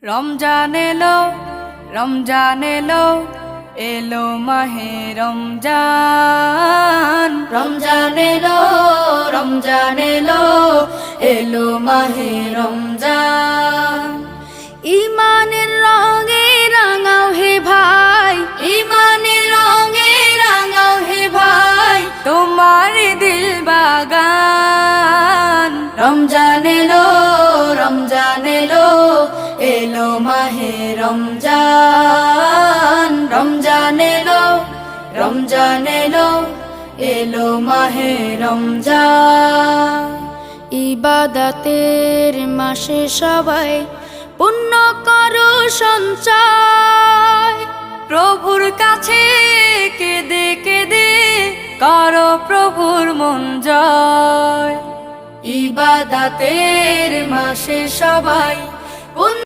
রমজান এলো, রমজান এলো, এলো মাহে রমজান। রমজান এলো, রমজান এলো, এলো মাহে রমজান। ইমানের রঙে রাঙাও হে ভাই, ইমানের রঙে রাঙাও হে ভাই, তোমার দিল বাগান। রমজান এলো, রমজান এলো, এলো মাহে রমজান। রমজান এলো, রমজান এলো, এলো মাহে রমজান। ইবাদতের মাসে সবাই পুণ্য করো সঞ্চয়, প্রভুর কাছে কেঁদে কেঁদে করো প্রভুর মন জয়। ইবাদতের মাসে সবাই